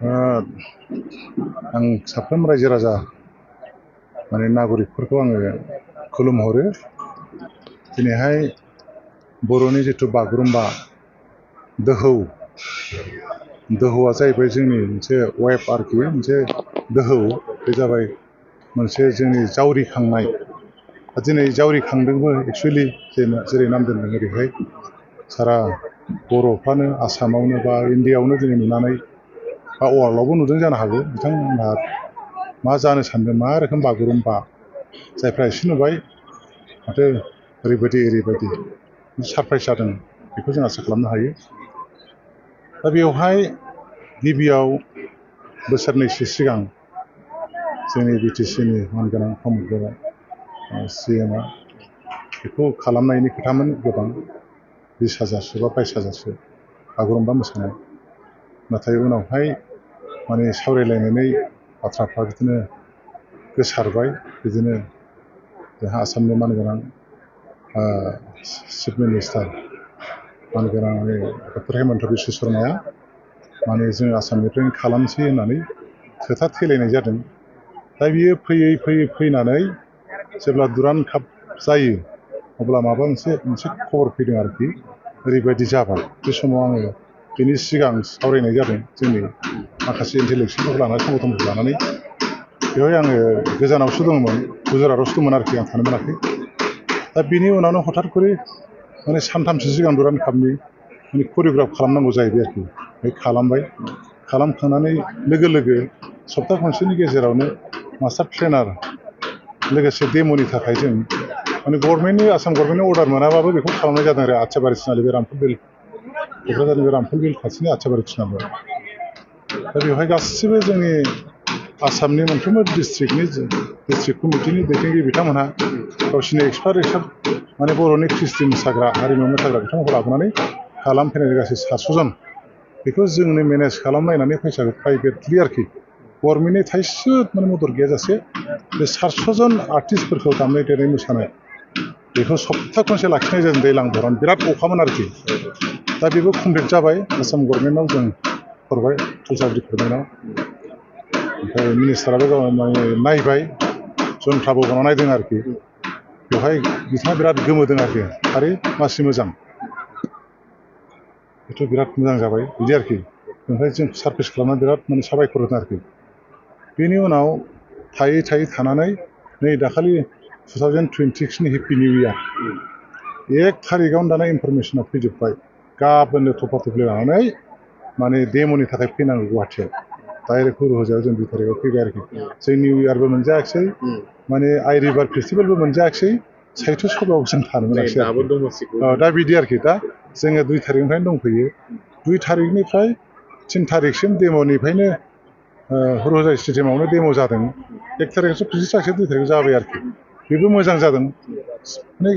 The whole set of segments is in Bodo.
आं साफ्रोम रायजो राजा माने नागरिकफोरखौ आङो खुलुमहरो। दिनैहाय बर'नि जिथु बागुरुम्बा दोहौआ जाहैबाय जोंनि मोनसे वेब आरोखि, मोनसे दोहौ। बे जाबाय मोनसे जोंनि जावरिखांनाय। दिनै जावरिखांदोंबो एक्सुवेलि जेरै नाम दोनदों ओरैहाय सारा बर'फ्रानो आसामावनो बा इण्डियाआवनो दिनै नुनानै बा वार्ल्डआवबो नुदों जानो हागौ। बिथांमोनहा मा जानो सानदों, मा रोखोम बागुरुम्बा। जायफ्रा एसे नुबाय माथो ओरैबायदि सारप्राइज जादों, बेखौ जों आसा खालामनो हायो। दा बेवहाय गिबियाव बोसोरनैसो सिगां जोंनि बिटिसिनि मानगोनां प्रमद बर' CMआ बेखौ खालामनायनि खोथामोन गोबां, 20,000सो बा 22,000सो बागुरुम्बा मोसानाय। नाथाय उनावहाय माने सावरायलायनानै बाथ्राफ्रा बिदिनो गोसारबाय। बिदिनो जोंहा आसामनि मानगोनां चिफ मिनिस्टार मानगोनां डक्टर हेमन्त बिश्व शर्माया माने जों आसामनिफ्रायनो खालामसै होननानै खोथा थेलायनाय जादों। दा बियो फैनानै जेब्ला दुरान्ड काप जायो अब्ला माबा मोनसे खबर फैदों आरोखि, ओरैबायदि जाबाय। बे समाव आङो बेनि सिगां सावरायनाय जादों जोंनि माखासे इन्टेलेक्सुयेलफोरखौ लानानै, संगठनफोरखौ लानानै। बेवहाय आङो गोजानावसो दंमोन, गुजरातआवसो दंमोन आरोखि, आं थानो मोनाखै। दा बिनि उनावनो हठात करि माने सानथामसो सिगां दुरान्ड कापनि माने करिय'ग्राफ खालामनांगौ जाहैबाय आरोखि। बे खालामबाय, खालामखांनानै लोगो लोगो सप्ता खनसेनि गेजेरावनो मास्टार ट्रेनार लोगोसे डेम'नि थाखाय जों माने आसाम गभर्नमेन्टनि अर्डार मोनाबाबो बेखौ खालामनाय जादों आरो आथियाबारि थिनालि, बे रामफल बिल, क'क्राझारनि बे रामफल बिल खाथिनि आथियाबारि थिनालियाव। दा बेवहाय गासिबो जोंनि आसामनि मोनफ्रोमबो डिस्ट्रिक्ट कमिटिनि दैदेनगिरि बिथांमोनहा गावसिनि एक्सपार्ट माने बर'नि ख्रिस्टि मोसाग्रा, हारिमु मोसाग्रा बिथांमोनखौ लाबोनानै खालामफैनाय गासै 700 जन। बेखौ जोंनो मेनेज खालामलायनानै फैसाखौ प्राइभेटलि आरोखि, गभर्नमेन्टनि थाइसे माने मदद गैयाजासे बे 700 जन आर्टिस्टफोरखौ दामनाय देनाय मोसानाय बेखौ सप्ता खनसे लाखिनाय जादों दैज्लां बर'न। बिराद अखामोन आरोखि। दा बेबो कमप्लिट जाबाय। आसाम गभर्नमेन्टआव जों हरबाय, कालचार डिपार्टमेन्टआव। ओमफ्राय मिनिस्टाराबो माने नायबाय, जन्थ्राबो हरना नायदों आरोखि। बेवहाय बिथाङा बिराद गोमोदों आरोखि, थारै मासि मोजां, बेथ' बिराद मोजां जाबाय बिदि आरोखि। ओमफ्राय जों सारभिस खालामनानै बिराद माने साबायखर होदों आरोखि। बेनि उनाव थायै थानानै नै दाखालि 2026नि हेपि निउ इयार 1 थारिखआवनो दाना इनफरमेसना फैजोब्बाय, गाबोननो थफा थफि लानानै माने डेम'नि थाखाय फैनांगौ गुवाहाटियाव। डाइरेक्ट हुरुहोजायाव जों 2 थारिखआव फैबाय आरोखि। जों निउ इयारबो मोनजायाखिसै, माने आइ रिभार फेस्टिभेलबो मोनजायाखिसै, साहित्य सभायाव जों थानो मोनाखिसै आरोखि। दा बिदि आरोखि। दा जोङो 2 थारिखनिफ्रायनो दंफैयो। 2 थारिखनिफ्राय 3 थारिखसिम डेम'निफ्रायनो हुरुहोजा स्टेडियामावनो डेम' जादों। 1 थारिखआवसो प्रेक्टिस जायाखिसै, 2 थारिखआव जाबाय आरोखि। बेबो मोजां जादों। माने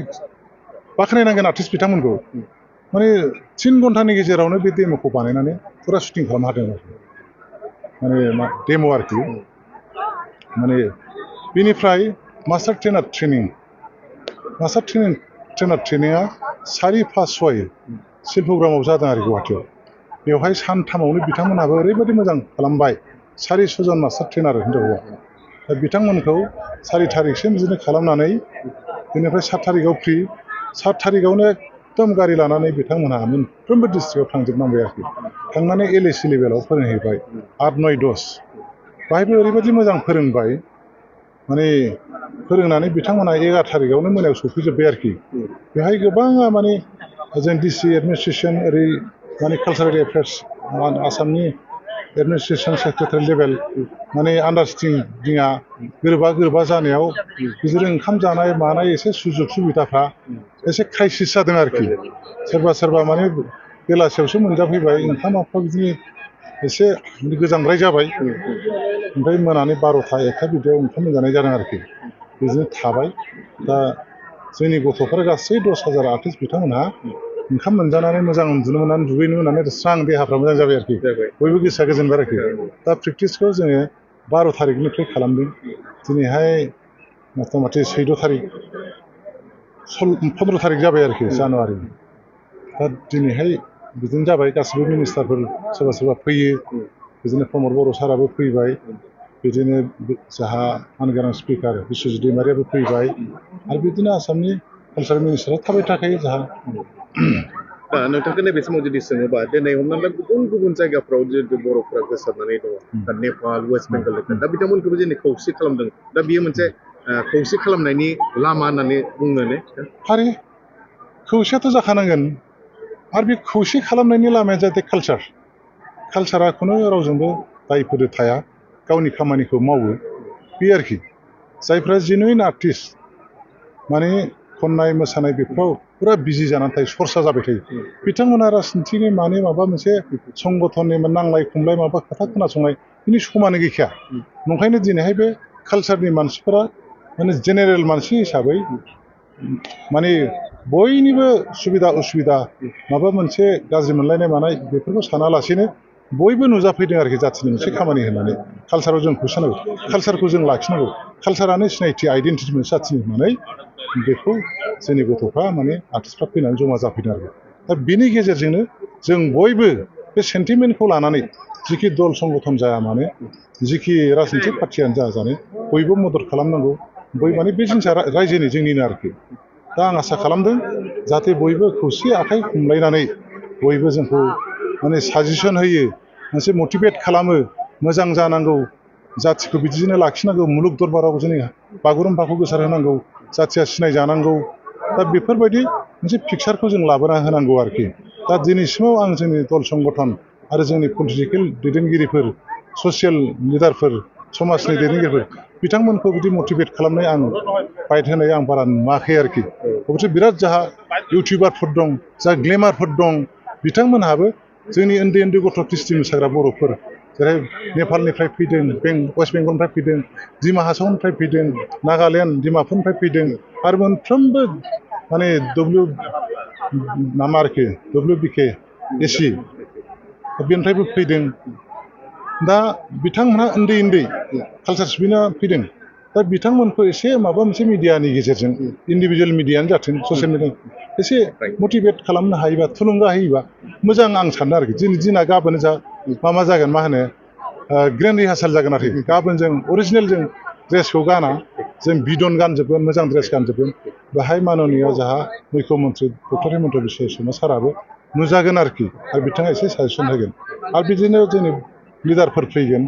बाख्नायनांगोन आर्टिस्ट बिथांमोनखौ। माने 3 घन्टानि गेजेरावनो बे डेम'खौ बानायनानै फुरा शुटिं खालामनो हादों आरोखि। माने डेम' आरोखि। माने बेनिफ्राय मास्टार ट्रेनार ट्रेनिङा 4-5-6 शिल्पग्रामाव जादों आरो गुवाहाटियाव। बेवहाय सानथामावनो बिथांमोनहाबो ओरैबायदि मोजां खालामबाय। 400 जन मास्टार ट्रेनार हिनजाव हौवा। दा बिथांमोनखौ 4 थारिखसिम बिदिनो खालामनानै बेनिफ्राय 7 थारिखआव फ्रि। 7 थारिखआवनो एकदम गारि लानानै बिथांमोनहा मोनफ्रोमबो डिस्ट्रिक्टआव थांजोबनांबाय आरोखि। थांनानै LAC लेभेलाव फोरोंहैबाय 8-9-10। बाहायबो ओरैबायदि मोजां फोरोंबाय, माने फोरोंनानै बिथांमोनहा 11 थारिखआवनो मोनायाव सफैजोब्बाय आरोखि। बेहाय गोबाङा माने जों DC एडमिनिस्ट्रेसन, ओरै माने कालचारेल एफेयार्स, आसामनि एडमिनिस्ट्रेसन सेक्रेटारि लेभेल, माने आन्डारस्टेन्डिंआ गोरोबा जानायाव बिदिनो ओंखाम जानाय मानाय एसे सुजुग सुबिदाफ्रा एसे क्राइसिस जादों आरोखि। सोरबा माने बेलासियावसो मोनजाफैबाय, ओंखामफ्रा बिदिनो एसे गोजांद्राय जाबाय। ओमफ्राय मोनानि 12-1 बिदियाव ओंखाम मोनजानाय जादों आरोखि। बिदिनो थाबाय। दा जोंनि गथ'फोरा गासै 10,000 आर्टिस्ट बिथांमोनहा ओंखाम मोनजानानै मोजां उन्दुनो मोननानै, दुगैनो मोननानै स्रां देहाफ्रा मोजां जाबाय आरोखि। बयबो गोसोआ गोजोनबाय आरोखि। दा प्रेक्टिसखौ जोङो 12 थारिखनिफ्राय खालामदों। दिनैहाय मथा-मथि 14 थारिख, 15 थारिख जाबाय आरोखि जानुवारि। दा दिनैहाय बिदिनो जाबाय। गासिबो मिनिस्टारफोर सोरबा फैयो, बिदिनो प्रमद बर' साराबो फैबाय बिदिनो जोंहा मानगोनां स्पिकार बिस्वजित दैमारियाबो फैबाय आरो बिदिनो आसामनि कालचार मिनिस्टारा थाबाय थाखायो जोंहा दा नोंथांखौ नैबे समाव जुदि सोङोबा दिनै हमना ला गुबुन गुबुन जायगाफ्राव जिहेतु बर'फ्रा गोसारनानै दङ दा नेपाल वेस्ट बेंगल दा बिथांमोनखौबो दिनै खौसे खालामदों दा बियो मोनसे खौसे खालामनायनि लामा होननानै बुङो ने थारै खौसेयाथ' जाखानांगोन आरो बे खौसे खालामनायनि लामाया जाहाथे कालचारा खुनु रावजोंबो दायफोर थाया गावनि खामानिखौ मावो बे आरोखि जायफ्रा जेनुइन आर्टिस्ट माने खननाय मोसानाय बेफोराव पुरा बिजि जानानै थायो सरसा जाबाय थायो बिथांमोना राजनिथिनि माने माबा मोनसे संगठननि नांलाय खमलाय माबा खोथा खोनासंनाय बिनि समानो गैखाया नंखायनो दिनैहाय बे कालचारनि मानसिफोरा माने जेनेरेल मानसि हिसाबै माने बयनिबो सुबिदा उसुबिदा माबा मोनसे गाज्रि मोनलायनाय मानाय बेफोरखौ सानालासेनो बयबो नुजाफैदों आरोखि जाथिनि मोनसे खामानि होननानै कालचाराव जों होसोनांगौ कालचारखौ जों लाखिनांगौ कालचारानो सिनायथि आइडेन्टिटि मोनसे जाथिनि होननानै बेखौ जोंनि गथ'फ्रा माने आर्टिस्टफ्रा फैनानै जमा जाफैदों आरो दा बेनि गेजेरजोंनो जों बयबो बे सेन्टिमेन्टखौ लानानै जिखि दल संगठन जाया मानो जिखि राजनितिक पार्टियानो जाया बयबो मदद खालामनांगौ माने बे जिनिसा रायजोनि जोंनिनो आरोखि दा आं आसा खालामदों जाहाथे बयबो खौसे आखाइ हमलायनानै बयबो जोंखौ माने साजेसन होयो मोनसे मटिभेट खालामो मोजां जानांगौ जाथिखौ बिदिनो लाखिनांगौ मुलुग दरबाराव जोंनि बागुरुम्बाखौ गोसारहोनांगौ जाथिया सिनायजानांगौ दा बेफोरबायदि मोनसे पिक्सारखौ जों लाबोना होनांगौ आरोखि दा दिनैसिमाव आं जोंनि दल संगठन आरो जोंनि पलिटिकेल दैदेनगिरिफोर ससियेल लिडारफोर समाजनि दैदेनगिरिफोर बिथांमोनखौ बिदि मटिभेट खालामनाय आं बाइट होनाय आं बारा नुवाखै आरोखि अबयस्से बिराद जाहा इउटिउबारफोर दं जा ग्लेमारफोर दं बिथांमोनहाबो जोंनि उन्दै उन्दै गथ' ख्रिस्टि मोसाग्रा बर'फोर जेरै नेपालनिफ्राय फैदों वेस्ट बेंगलनिफ्राय फैदों डिमा हासावनिफ्राय फैदों नागालेण्ड डिमापुरनिफ्राय फैदों आरो मोनफ्रोमबो माने WBK एसि बेनिफ्रायबो फैदों दा बिथांमोनहा उन्दै उन्दै कालचार सिबिना फैदों दा बिथांमोनखौ एसे माबा मोनसे मिडियानि गेजेरजों इन्डिभिजुवेल मिडियानो जाथों ससियेल मिडिया एसे मटिभेट खालामनो हायोबा थुलुंगा होयोबा मोजां आं सानो आरोखि दिनै दिना गाबोन जा मा जागोन मा होनो ग्रेन्ड रिहार्साल जागोन आरोखि गाबोन जों अरिजिनेल जों ड्रेसखौ गाना जों बिदन गानजोबगोन मोजां ड्रेस गानजोबगोन बेहाय माननीय जोंहा मुख्यमन्त्रि डक्टर हेमन्त बिश्व शर्मा साराबो नुजागोन आरोखि आरो बिथाङा एसे साजेसन होगोन आरो बिदिनो जोंनि लिडारफोर फैगोन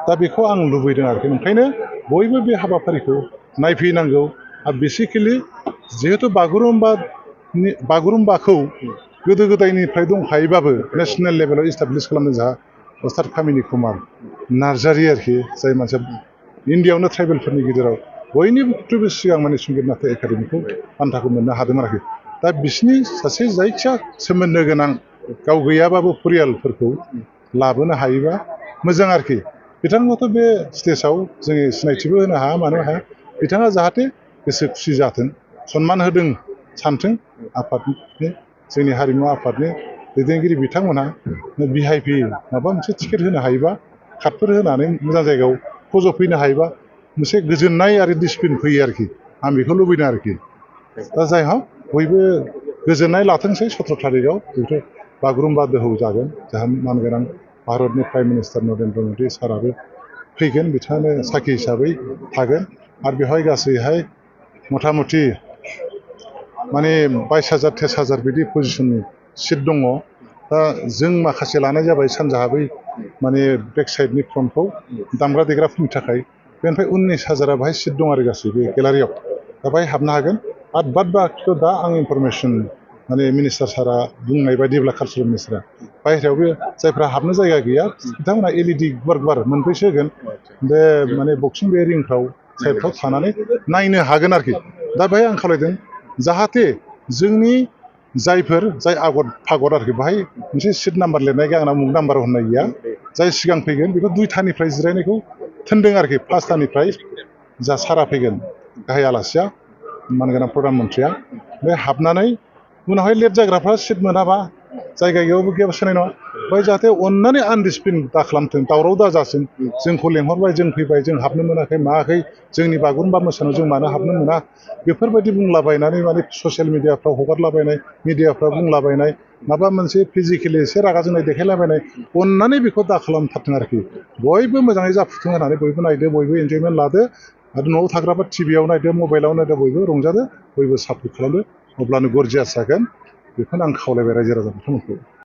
दा बेखौ आं लुबैदों आरोखि ओंखायनो बयबो बे हाबाफारिखौ नायफैनांगौ आरो बेसिकेलि जिहेतु बागुरुम्बाखौ गोदो गोदायनिफ्राय दंखायोबाबो नेसनेल लेभेलाव इस्टाब्लिस खालामनो जोंहा अस्ताद कामिनि कुमार नार्जारि आरोखि जाय मानसिया इण्डियाआवनो ट्राइबेलफोरनि गेजेराव बयनिख्रुइबो सिगां माने संगित नाटक एकाडेमिखौ बान्थाखौ मोननो हादोंमोन आरोखि दा बिसिनि सासे जायखिया सोमोन्दो गोनां गाव गैयाबाबो परियालफोरखौ लाबोनो हायोबा मोजां आरोखि बिथांखौथ' बे स्टेजाव जोङो सिनायथिबो होनो हाया मानो हाया बिथाङा जाहाथे गोसो खुसि जाथों सनमान होदों सानथों आफादनि जोंनि हारिमु आफादनि दैदेनगिरि बिथांमोनहा VIP माबा मोनसे टिकेट होनो हायोबा कार्डफोर होनानै मोजां जायगायाव फज'फैनो हायोबा मोनसे गोजोननाय आरो डिसिप्लिन फैयो आरोखि आं बेखौ लुबैदों आरोखि दा जाय हक बयबो गोजोननाय लाथोंसै 17 थारिखआव बेथ' बागुरुम्बा दोहौ जागोन जोंहा मानगोनां भारतनि प्राइम मिनिस्टार नरेन्द्र मदि साराबो फैगोन बिथाङानो साखि हिसाबै थागोन आरो बेवहाय गासैहाय मथा मथि माने 22,000 23,000 बिदि पजिसननि सिट दङ दा जों माखासे लानाय जाबाय सानजाहा बै माने बेक साइडनि फ्रन्टखौ दामग्रा देग्राफोरनि थाखाय बेनिफ्राय 19,000 बाहाय सिट दं आरो गासैबो गेलारियाव दा बाहाय हाबनो हागोन आरो बाद बाखिखौ दा आं इनफरमेसन माने मिनिस्टार सारा बुंनाय बायदिब्ला कालचारेल मिनिस्टारा बाहेरायावबो जायफ्रा हाबनो जायगा गैया बिथांमोना LED गुवार मोनब्रैसो होगोन बे माने बक्सिं बे रिंफ्राव साइडफ्राव थानानै नायनो हागोन आरोखि दा बेहाय आं खावलायदों जाहाथे जोंनि जाय आगर फागर आरोखि बाहाय मोनसे सिट नाम्बार लिरनाय गैया आंना मुं नाम्बार होननाय गैया जाय सिगां फैगोन बेखौ 2थानिफ्राय जिरायनायखौ थिनदों आरोखि 5थानिफ्राय जा सारा फैगोन गाहाय आलासिया मानगोनां प्रधान मन्थ्रिया बे हाबनानै उनावहाय लेट जाग्राफ्रा सिट मोनाबा जायगायावबो गैयाबा सोनाय नङा ओमफ्राय जाहाथे अननानै आनडिसिप्लिन दा खालामथों दावराव दाजाथों जोंखौ लेंहरबाय जों फैबाय जों हाबनो मोनाखै मायाखै जोंनि बागुरुम्बा मोसानायाव जों मानो हाबनो मोना बेफोरबायदि बुंलाबायनानै माने ससियेल मिडियाफ्राव हगारलाबायनाय मिडियाफ्राव बुंलाबायनाय माबा मोनसे फिजिकेलि एसे रागा जोंनाय देखायलाबायनाय अननानै बेखौ दा खालामथारथों आरोखि बयबो मोजाङै जाफुंथों होननानै बयबो नायदो बयबो एन्जयमेन्ट लादो आरो न'आव थाग्राबा टिभियाव नायदो मबाइलाव नायदो बयबो रंजादो बयबो सापर्ट खालामदो अब्लानो गरजियास जागोन बेखौनो आं खावलायबाय रायजो राजा बिथांमोनखौ